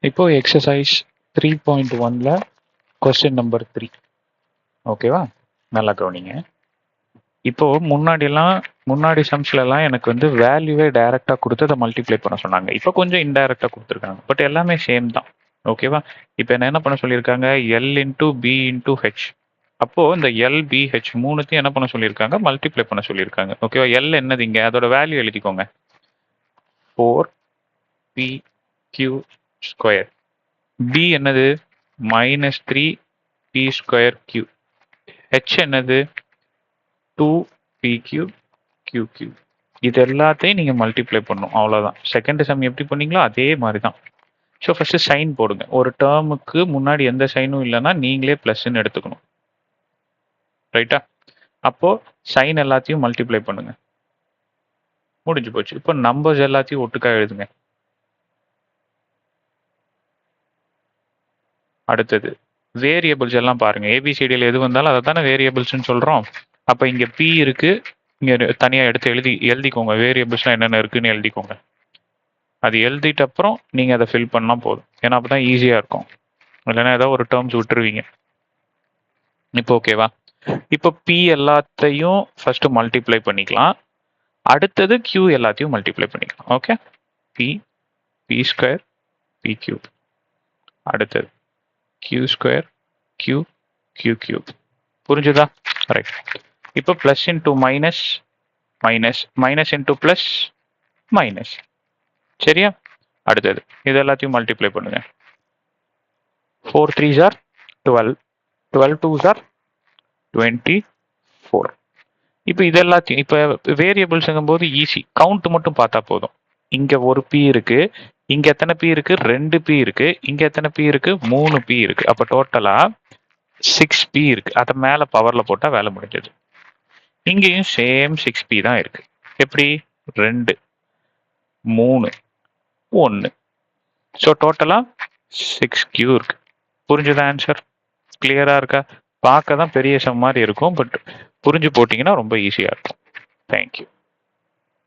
இப்போ exercise 3.1ல question number 3. ஓகேவா? நல்லா கவனிங்க. இப்போ முன்னாடி சம்ஸ்லலாம் எனக்கு வந்து வேல்யூவே டைரக்டா கொடுத்து அதை மல்டிப்ளை பண்ண சொன்னாங்க. இப்போ கொஞ்சம் இன்டைரக்டா கொடுத்துருக்காங்க. பட் எல்லாமே சேம் தான். ஓகேவா? இப்போ என்ன பண்ண சொல்லியிருக்காங்க? L into b into h. அப்போ இந்த எல் பி ஹெச் மூணுத்தையும் என்ன பண்ண சொல்லியிருக்காங்க? மல்டிப்ளை பண்ண சொல்லியிருக்காங்க. ஓகேவா? எல் என்னது இங்க? அதோட வேல்யூ எழுதிக்கோங்க. 4 பி கியூ ஸ்கொயர். பி என்னது? Minus 3 p square q. H என்னது? 2 பி கியூ கியூ கியூ. இது எல்லாத்தையும் நீங்கள் மல்டிப்ளை பண்ணணும். அவ்வளோதான். செகண்ட் சம் எப்படி பண்ணீங்களோ அதே மாதிரி தான். ஸோ ஃபஸ்ட்டு சைன் போடுங்க. ஒரு டேர்முக்கு முன்னாடி எந்த சைனும் இல்லைன்னா நீங்களே ப்ளஸ்ன்னு எடுத்துக்கணும். ரைட்டா? அப்போது சைன் எல்லாத்தையும் மல்டிப்ளை பண்ணுங்க. முடிஞ்சு போச்சு. இப்போ நம்பர்ஸ் எல்லாத்தையும் ஒட்டுக்கா எழுதுங்க. அடுத்தது வேரியபிள்ஸ் எல்லாம் பாருங்க. ஏபிசிடியில் எது வந்தாலும் அதை தானே வேரியபிள்ஸ்ன்னு சொல்கிறோம். அப்போ இங்கே பி இருக்கு. இங்கே தனியாக எடுத்து எழுதிக்கோங்க. வேரியபிள்ஸ்லாம் என்னென்ன இருக்குன்னு எழுதிக்கோங்க. அது எழுதிட்ட அப்புறம் நீங்கள் அதை ஃபில் பண்ணால் போதும். ஏன்னா அப்போ தான் ஈஸியாக இருக்கும். இல்லைன்னா ஏதாவது ஒரு டேர்ம்ஸ் விட்டுருவீங்க. இப்போ ஓகேவா? இப்போ பி எல்லாத்தையும் ஃபர்ஸ்ட் மல்டிப்ளை பண்ணிக்கலாம். அடுத்தது கியூ எல்லாத்தையும் மல்டிப்ளை பண்ணிக்கலாம். Okay? P P square P cube. அடுத்தது Q square Q Q cube. புரிஞ்சுதா? ரைட். இப்போ plus into minus minus minus into plus minus. சரியா? அடுத்தது இது எல்லாத்தையும் மல்டிப்ளை பண்ணுங்க. 4 3s are 12, 12 2s are 24. இப்போ இது எல்லாத்தையும் இப்போ வேரியபிள்ஸுங்கும் போது ஈஸி. கவுண்ட் மட்டும் பார்த்தா போதும். இங்க ஒரு பி இருக்கு. இங்க எத்தனை பி இருக்கு? 2 பி இருக்கு. இங்க எத்தனை பி இருக்கு? 3 பி இருக்கு. அப்போ டோட்டலா 6 பி இருக்கு. அதை மேல பவர்ல போட்டா வேலை முடிஞ்சது. இங்கேயும் சேம் 6 பி தான் இருக்கு. எப்படி? 2 3 1. ஸோ டோட்டலா 6 கியூ இருக்கு. புரிஞ்சுதா ஆன்சர்? கிளியரா இருக்கா? பார்க்க தான் பெரிய சம் மாதிரி இருக்கும். பட் புரிஞ்சு போட்டிங்கன்னா ரொம்ப ஈஸியாக இருக்கும். தேங்க்யூ.